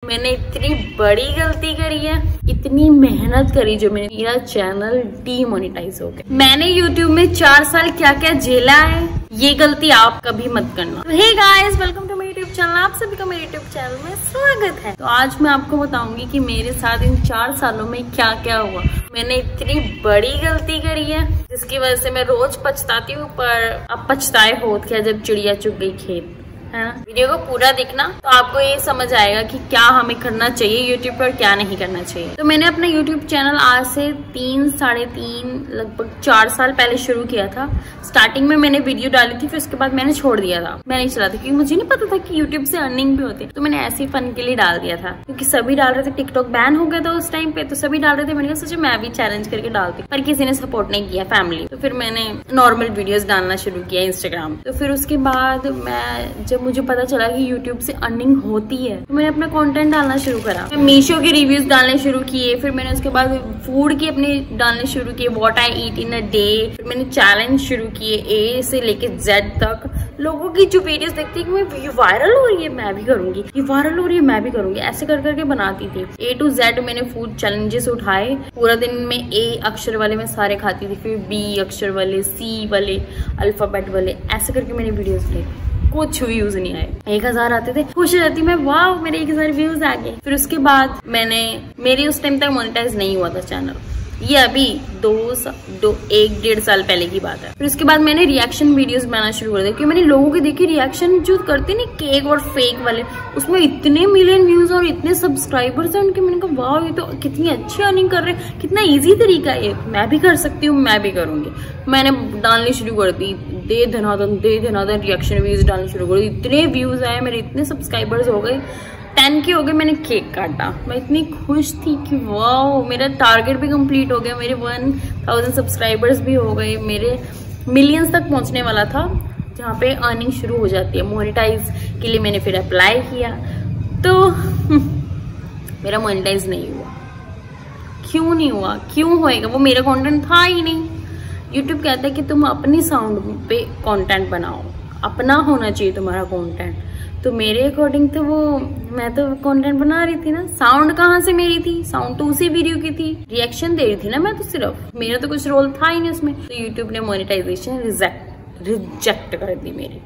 मैंने इतनी बड़ी गलती करी है, इतनी मेहनत करी जो मेरा चैनल डीमोनेटाइज हो गया। मैंने YouTube में 4 साल क्या क्या झेला है, ये गलती आप कभी मत करना। Hey guys, welcome to my YouTube channel. आप सभी का मेरे YouTube चैनल में स्वागत है। तो आज मैं आपको बताऊंगी कि मेरे साथ इन 4 सालों में क्या क्या हुआ। मैंने इतनी बड़ी गलती करी है जिसकी वजह से मैं रोज पछताती हूँ, पर अब पछताए होत क्या जब चिड़िया चुग गई खेत, है ना। वीडियो को पूरा देखना तो आपको ये समझ आएगा कि क्या हमें करना चाहिए YouTube पर, क्या नहीं करना चाहिए। तो मैंने अपना YouTube चैनल आज से 3-3.5 लगभग 4 साल पहले शुरू किया था। स्टार्टिंग में मैंने वीडियो डाली थी, फिर उसके बाद मैंने छोड़ दिया था। मैं नहीं चला था क्योंकि मुझे नहीं पता था कि YouTube से अर्निंग भी होती है। तो मैंने ऐसे ही फन के लिए डाल दिया था क्योंकि सभी डाल रहे थे। टिकटॉक बैन हो गया था उस टाइम पे, तो सभी डाल रहे थे। मैंने कहा सोचा मैं भी चैलेंज करके डालती, पर किसी ने सपोर्ट नहीं किया, फैमिली। तो फिर मैंने नॉर्मल वीडियोस डालना शुरू किया इंस्टाग्राम। तो फिर उसके बाद जब मुझे पता चला कि YouTube से अर्निंग होती है तो मैंने अपना कंटेंट डालना शुरू करा। मैं मीशो के रिव्यूज डालने शुरू किए, फिर मैंने उसके बाद फूड के अपने डालने शुरू किए, what I eat in a day. फिर मैंने चैलेंज शुरू किए A से लेके Z तक। लोगों की जो वीडियोस देखती है कि मैं ये वायरल हो रही है मैं भी करूंगी, ये वायरल हो रही है मैं भी करूंगी, ऐसे कर करके बनाती थी। A to Z मैंने फूड चैलेंजेस उठाए। पूरा दिन में A अक्षर वाले में सारे खाती थी, फिर B अक्षर वाले, C वाले, अल्फाबेट वाले, ऐसे करके मैंने वीडियोस बनाई। कुछ व्यूज नहीं आए, 1000 आते थे, खुश रहती मैं, वाह मेरे 1000 व्यूज आ गए। फिर उसके बाद मेरी उस टाइम तक मोनेटाइज नहीं हुआ था चैनल। ये अभी 1-1.5 साल पहले की बात है। फिर उसके बाद मैंने रिएक्शन वीडियोस बनाना शुरू कर दिया क्योंकि मैंने लोगों के देखे रिएक्शन जो करते नहीं केक और फेक वाले, उसमें इतने मिलियन व्यूज और इतने सब्सक्राइबर्स हैं उनके। मैंने कहा वाह ये तो कितनी अच्छी अर्निंग कर रहे हैं, कितना इजी तरीका है, मैं भी कर सकती हूँ, मैं भी करूंगी। मैंने डालनी शुरू कर दी, दे धनाधन रिएक्शन वीडियोस डालनी शुरू कर दी। इतने व्यूज आए, मेरे इतने सब्सक्राइबर्स हो गए, 10 के हो गए। मैंने केक काटा, मैं इतनी खुश थी कि वाह मेरा टारगेट भी कंप्लीट हो गया, मेरे 1000 सब्सक्राइबर्स भी हो गए, मेरे मिलियंस तक पहुंचने वाला था जहाँ पे अर्निंग शुरू हो जाती है। मोनेटाइज के लिए मैंने फिर अप्लाई किया तो मेरा मोनेटाइज नहीं हुआ। क्यों नहीं हुआ, क्यों होएगा, वो मेरा कंटेंट था ही नहीं। यूट्यूब कहता है कि तुम अपनी साउंड पे कंटेंट बनाओ, अपना होना चाहिए तुम्हारा कंटेंट। तो मेरे अकॉर्डिंग तो मैं तो कंटेंट बना रही थी ना, साउंड कहाँ से मेरी थी, साउंड तो उसी वीडियो की थी, रिएक्शन दे रही थी ना मैं, तो सिर्फ मेरा तो कुछ रोल था ही नहीं उसमें। तो यूट्यूब ने मोनेटाइजेशन रिजेक्ट कर दी मेरी।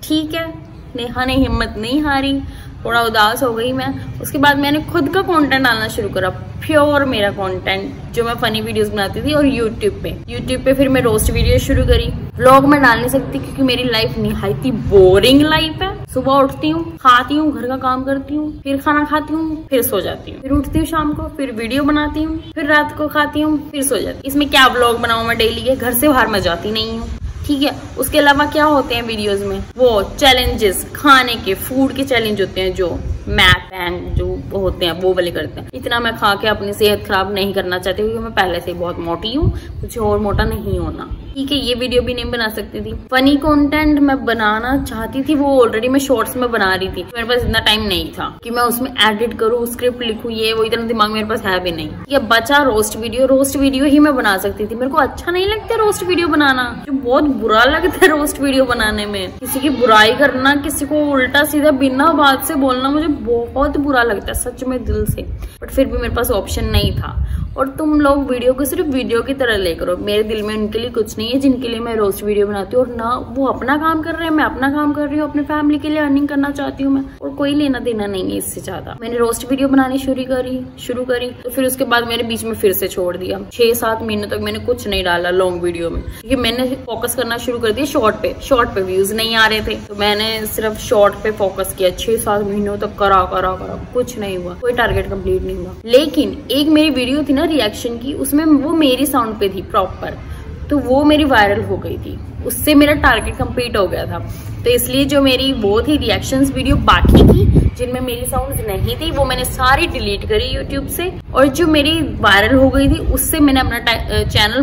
ठीक है, नेहा ने हिम्मत नहीं हारी, थोड़ा उदास हो गई मैं। उसके बाद मैंने खुद का कंटेंट डालना शुरू करा, प्योर मेरा कंटेंट जो मैं फनी वीडियोस बनाती थी। और यूट्यूब पे फिर मैं रोस्ट वीडियो शुरू करी। व्लॉग में डाल नहीं सकती क्योंकि मेरी लाइफ निहायती बोरिंग लाइफ है। सुबह उठती हूँ, खाती हूँ, घर का काम करती हूँ, फिर खाना खाती हूँ, फिर सो जाती हूँ, फिर उठती हूँ शाम को, फिर वीडियो बनाती हूँ, फिर रात को खाती हूँ, फिर सो जाती हूँ। इसमें क्या व्लॉग बनाऊँ मैं डेली के, घर से बाहर मैं जाती नहीं हूँ। ठीक है, उसके अलावा क्या होते हैं वीडियोस में, वो चैलेंजेस, खाने के, फूड के चैलेंज होते हैं, जो मैथ एंड जो होते हैं वो वाले करते हैं। इतना मैं खा के अपनी सेहत खराब नहीं करना चाहती क्योंकि मैं पहले से बहुत मोटी हूँ, कुछ और मोटा नहीं होना। ठीक है, ये वीडियो भी नहीं बना सकती थी। फनी कंटेंट मैं बनाना चाहती थी, वो ऑलरेडी मैं शॉर्ट्स में बना रही थी। मेरे पास इतना टाइम नहीं था कि मैं उसमें एडिट करूँ, स्क्रिप्ट लिखूँ, ये वो इतना दिमाग मेरे पास है भी नहीं। ये बचा रोस्ट वीडियो ही मैं बना सकती थी। मेरे को अच्छा नहीं लगता रोस्ट वीडियो बनाना, जो बहुत बुरा लगता है रोस्ट वीडियो बनाने में। किसी की बुराई करना, किसी को उल्टा सीधा बिना बात से बोलना मुझे बहुत बुरा लगता है, सच में दिल से। बट फिर भी मेरे पास ऑप्शन नहीं था। और तुम लोग वीडियो को सिर्फ वीडियो की तरह ले करो। मेरे दिल में उनके लिए कुछ नहीं है जिनके लिए मैं रोस्ट वीडियो बनाती हूँ, और ना वो अपना काम कर रहे हैं, मैं अपना काम कर रही हूँ, अपने फैमिली के लिए अर्निंग करना चाहती हूँ मैं, और कोई लेना देना नहीं है इससे ज्यादा। मैंने रोस्ट वीडियो बनानी शुरू करी तो फिर उसके बाद मैंने बीच में फिर से छोड़ दिया। 6-7 महीनों तक मैंने कुछ नहीं डाला लॉन्ग वीडियो में, क्योंकि मैंने फोकस करना शुरू कर दिया शॉर्ट पे व्यूज नहीं आ रहे थे, तो मैंने सिर्फ शॉर्ट पे फोकस किया। 6-7 महीनों तक करा कुछ नहीं हुआ, कोई टारगेट कंप्लीट नहीं हुआ। लेकिन एक मेरी वीडियो थी ना रिएक्शन की, उसमें वो मेरी साउंड पे थी प्रॉपर, तो वो मेरी वायरल हो गई थी, उससे मेरा टारगेट कंप्लीट हो गया था। तो इसलिए जो मेरी वो थी रिएक्शंस वीडियो बाकी थी जिनमें मेरी साउंड नहीं थी, वो मैंने सारी डिलीट करी यूट्यूब से। और जो मेरी वायरल हो गई थी उससे मैंने अपना चैनल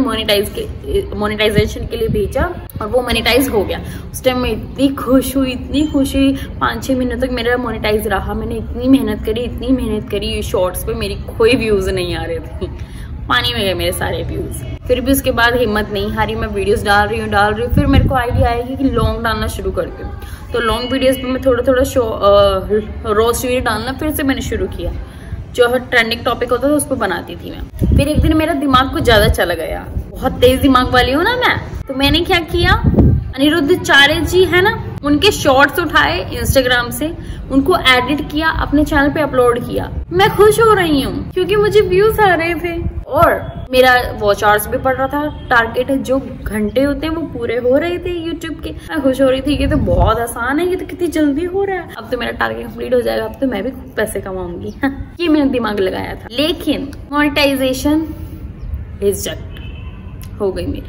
मोनेटाइजेशन के लिए भेजा और वो मोनेटाइज हो गया। उस टाइम मैं इतनी खुश हुई 5-6 महीनों तक मेरा मोनेटाइज रहा। मैंने इतनी मेहनत करी शॉर्ट्स पे, मेरी कोई व्यूज नहीं आ रहे थे, पानी में गए मेरे सारे व्यूज। फिर भी उसके बाद हिम्मत नहीं हारी, मैं वीडियोस डाल रही हूँ। फिर मेरे को आइडिया आएगी कि लॉन्ग डालना शुरू करती हूँ, तो लॉन्ग वीडियोस पे मैं थोड़ा रोस्ट वीडियो डालना फिर से मैंने शुरू किया। जो ट्रेंडिंग टॉपिक होता था उस पर बनाती थी मैं। फिर एक दिन मेरा दिमाग कुछ ज्यादा चला गया, बहुत तेज दिमाग वाली हूँ ना मैं, तो मैंने क्या किया, अनिरुद्धाचार्य जी है ना, उनके शॉर्ट्स उठाए इंस्टाग्राम से, उनको एडिट किया, अपने चैनल पे अपलोड किया। मैं खुश हो रही हूँ क्योंकि मुझे व्यूज आ रहे थे और मेरा वॉच आवर्स भी बढ़ रहा था। टारगेट है जो घंटे होते हैं वो पूरे हो रहे थे यूट्यूब के। मैं खुश हो रही थी, ये तो बहुत आसान है, ये तो कितनी जल्दी हो रहा है, अब तो मेरा टारगेट कंप्लीट हो जाएगा, अब तो मैं भी खूब पैसे कमाऊंगी। ये मैंने दिमाग लगाया था। लेकिन मोनेटाइजेशन रिजेक्ट हो गई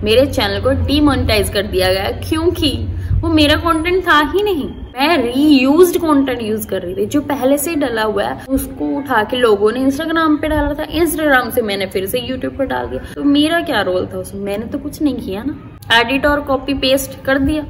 मेरे चैनल को डीमोनेटाइज कर दिया गया क्योंकि वो मेरा कंटेंट था ही नहीं। मैं रीयूज्ड कंटेंट यूज कर रही थी, जो पहले से डला हुआ है उसको उठा के लोगों ने इंस्टाग्राम पे डाला था, इंस्टाग्राम से मैंने फिर से यूट्यूब पर डाल दिया। तो मेरा क्या रोल था उसमें, मैंने तो कुछ नहीं किया ना, एडिट और कॉपी पेस्ट कर दिया,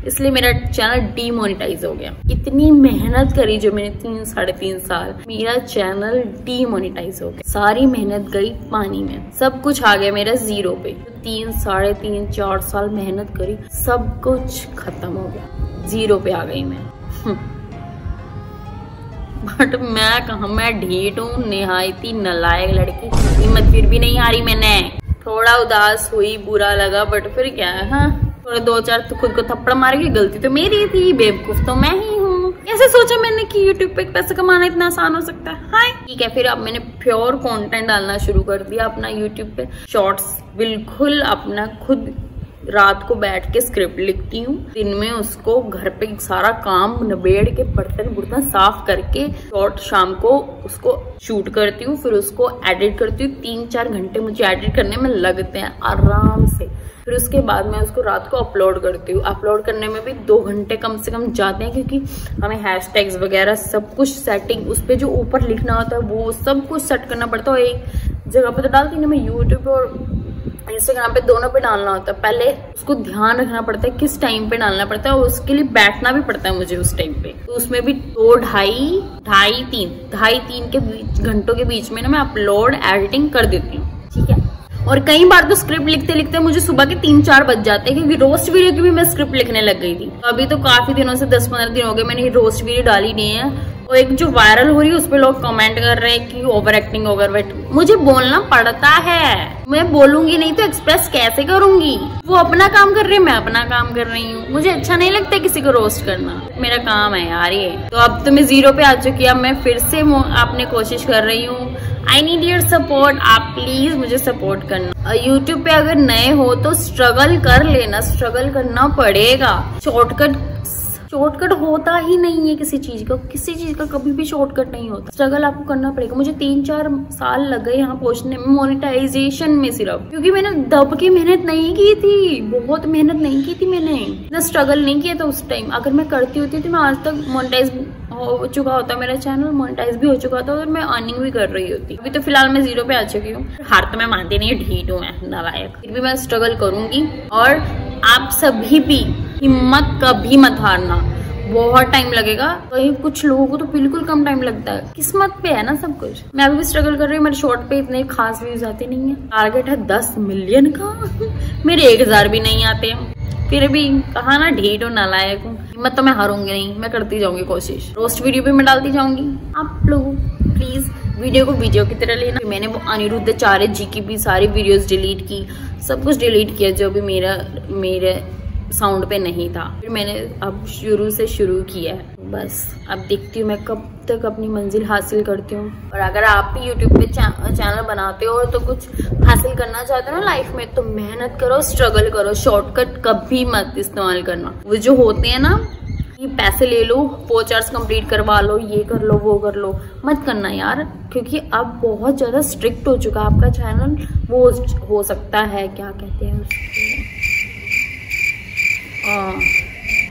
इसलिए मेरा चैनल डीमोनेटाइज हो गया। इतनी मेहनत करी जो मैंने 3-3.5 साल, मेरा चैनल डीमोनेटाइज हो गया। सारी मेहनत गई पानी में, सब कुछ आ गया मेरा जीरो पे। 3-3.5-4 साल मेहनत करी, सब कुछ खत्म हो गया, जीरो पे आ गई मैं। बट मैं कहा, मैं ढीठ हूँ, निहायती नालायक लड़की, हिम्मत फिर भी नहीं हारी मैंने। थोड़ा उदास हुई, बुरा लगा, बट फिर क्या है, हाँ थोड़ा 2-4 तो खुद को थप्पड़ मारेगी, गलती तो मेरी थी, बेवकूफ तो मैं ही हूँ। ऐसे सोचा मैंने कि यूट्यूब पे पैसे कमाना इतना आसान हो सकता है। हाय ठीक है, फिर अब मैंने प्योर कंटेंट डालना शुरू कर दिया अपना यूट्यूब पे, शॉर्ट्स बिल्कुल अपना खुद रात को बैठ के स्क्रिप्ट लिखती हूँ, दिन में उसको घर पे सारा काम निबेड़ के बर्तन साफ करके शॉर्ट शाम को उसको शूट करती हूँ, फिर उसको एडिट करती हूँ। 3-4 घंटे मुझे एडिट करने में लगते हैं आराम से। फिर उसके बाद मैं उसको रात को अपलोड करती हूँ। अपलोड करने में भी 2 घंटे कम से कम जाते हैं, क्योंकि हमें हैशटैग्स वगैरह सब कुछ सेटिंग, उस पर जो ऊपर लिखना होता है वो सब कुछ सेट करना पड़ता है। एक जगह पे तो डालती नहीं मैं, यूट्यूब और इंस्टाग्राम पे दोनों पे डालना होता है। पहले उसको ध्यान रखना पड़ता है किस टाइम पे डालना पड़ता है, और उसके लिए बैठना भी पड़ता है मुझे उस टाइम पे। तो उसमें भी 2-2.5-3 के घंटों के बीच में ना मैं अपलोड एडिटिंग कर देती हूँ, ठीक है। और कई बार तो स्क्रिप्ट लिखते लिखते मुझे सुबह के 3-4 बज जाते हैं, क्योंकि रोस्ट वीडियो की भी मैं स्क्रिप्ट लिखने लग गई थी। तो अभी तो काफी दिनों से 10-15 दिन हो गए मैंने रोस्ट वीडियो डाली नहीं है। और एक जो वायरल हो रही है उस पे लोग कमेंट कर रहे हैं कि ओवर एक्टिंग मुझे बोलना पड़ता है, मैं बोलूंगी नहीं तो एक्सप्रेस कैसे करूंगी। वो अपना काम कर रहे हैं, मैं अपना काम कर रही हूँ। मुझे अच्छा नहीं लगता किसी को रोस्ट करना, मेरा काम है यार ये। तो अब तो मैं जीरो पे आ चुकी है, अब मैं फिर से आपने कोशिश कर रही हूँ। आई नीड योर सपोर्ट, आप प्लीज मुझे सपोर्ट करना। यूट्यूब पे अगर नए हो तो स्ट्रगल कर लेना, स्ट्रगल करना पड़ेगा। शॉर्टकट होता ही नहीं है किसी चीज का कभी भी शॉर्टकट नहीं होता, स्ट्रगल आपको करना पड़ेगा। मुझे 3-4 साल लग गए यहाँ पहुंचने में, मोनेटाइजेशन में सिर्फ, क्योंकि मैंने दब के मेहनत नहीं की थी, बहुत मेहनत नहीं की थी मैंने, इतना स्ट्रगल नहीं किया था उस टाइम। अगर मैं करती होती तो मैं आज तक मोनेटाइज हो चुका होता, मेरा चैनल मोनेटाइज भी हो चुका था और मैं अर्निंग भी कर रही होती। अभी तो फिलहाल मैं जीरो पे आ चुकी हूँ। हार तो मैं मानती नहीं, ढीठ हूँ मैं, नालायक, फिर भी मैं स्ट्रगल करूंगी। और आप सभी भी हिम्मत कभी मत हारना, बहुत टाइम लगेगा। कहीं कुछ लोगों को तो बिल्कुल कम टाइम लगता है, किस्मत पे है ना सब कुछ। मैं अभी भी स्ट्रगल कर रही हूँ, मेरे शॉर्ट पे इतने खास व्यूज आते नहीं है। टारगेट है 10 मिलियन का, मेरे 1000 भी नहीं आते। फिर भी कहा ना ढीठ और नालायक हूँ, हिम्मत तो मैं हारूंगी नहीं, मैं करती जाऊंगी कोशिश। रोस्ट वीडियो भी मैं डालती जाऊंगी। आप लोग प्लीज वीडियो को वीडियो की तरह लेना। मैंने वो अनिरुद्धाचार्य जी की भी सारी वीडियोस डिलीट की, सब कुछ डिलीट किया जो भी मेरे साउंड पे नहीं था। फिर मैंने अब शुरू से शुरू किया है, बस अब देखती हूँ मैं कब तक अपनी मंजिल हासिल करती हूँ। और अगर आप भी यूट्यूब पे चैनल बनाते हो तो कुछ हासिल करना चाहते हो ना लाइफ में, तो मेहनत करो, स्ट्रगल करो, शॉर्टकट कभी मत इस्तेमाल करना। वो जो होते हैं ना कि पैसे ले लो, पोचर्स कंप्लीट करवा लो, ये कर लो वो कर लो, मत करना यार, क्योंकि अब बहुत ज्यादा स्ट्रिक्ट हो चुका आपका चैनल। वो हो सकता है क्या कहते हैं उसको,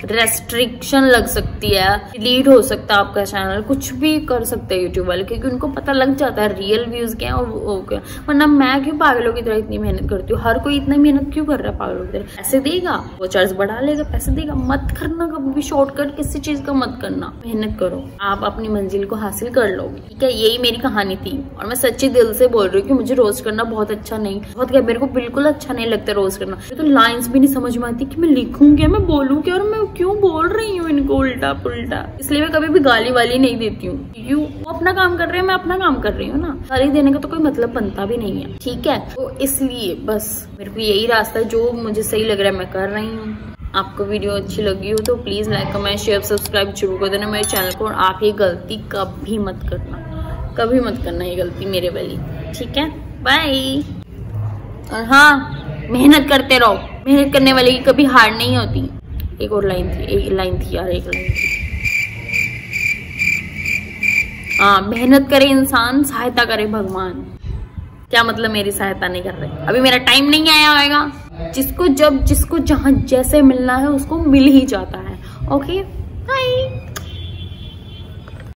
रेस्ट्रिक्शन लग सकती है, डिलीट हो सकता है आपका चैनल, कुछ भी कर सकते हैं यूट्यूब वाले, क्योंकि उनको पता लग जाता है रियल व्यूज क्या है और वो क्या। वरना मैं क्यों पागलों की तरह इतनी मेहनत करती हूँ, हर कोई इतना मेहनत क्यों कर रहा है पागलों की तरह। पैसे देगा वो चार्ज बढ़ा लेगा, पैसे देगा, मत करना कभी भी शॉर्टकट किसी चीज का मत करना, मेहनत करो, आप अपनी मंजिल को हासिल कर लोगे, ठीक है। यही मेरी कहानी थी और मैं सच्चे दिल से बोल रही हूँ कि मुझे रोस्ट करना बहुत अच्छा नहीं, बहुत क्या, मेरे को बिल्कुल अच्छा नहीं लगता रोस्ट करना। तो लाइन्स भी नहीं समझ में आती कि मैं लिखूं क्या, मैं बोलूं क्या और मैं क्यों बोल रही हूँ इनको उल्टा पुल्टा। इसलिए मैं कभी भी गाली वाली नहीं देती हूँ, क्योंकि वो अपना काम कर रहे हैं, मैं अपना काम कर रही हूँ ना, गाली देने का तो कोई मतलब बनता भी नहीं है, ठीक है। तो इसलिए बस मेरे को यही रास्ता है, जो मुझे सही लग रहा है मैं कर रही हूँ। आपको वीडियो अच्छी लगी हो तो please like comment share subscribe जरूर कर देना मेरे चैनल को। और आप ये गलती कभी मत करना, कभी मत करना ये गलती मेरे वाली, ठीक है। बाय। और हाँ, मेहनत करते रहो, मेहनत करने वाले की कभी हार नहीं होती। एक और लाइन थी, एक लाइन थी यार, एक लाइन थी। हाँ, मेहनत करे इंसान, सहायता करे भगवान। क्या मतलब मेरी सहायता नहीं कर रहे, अभी मेरा टाइम नहीं आया होगा। जिसको जब जिसको जहां जैसे मिलना है उसको मिल ही जाता है। Okay bye.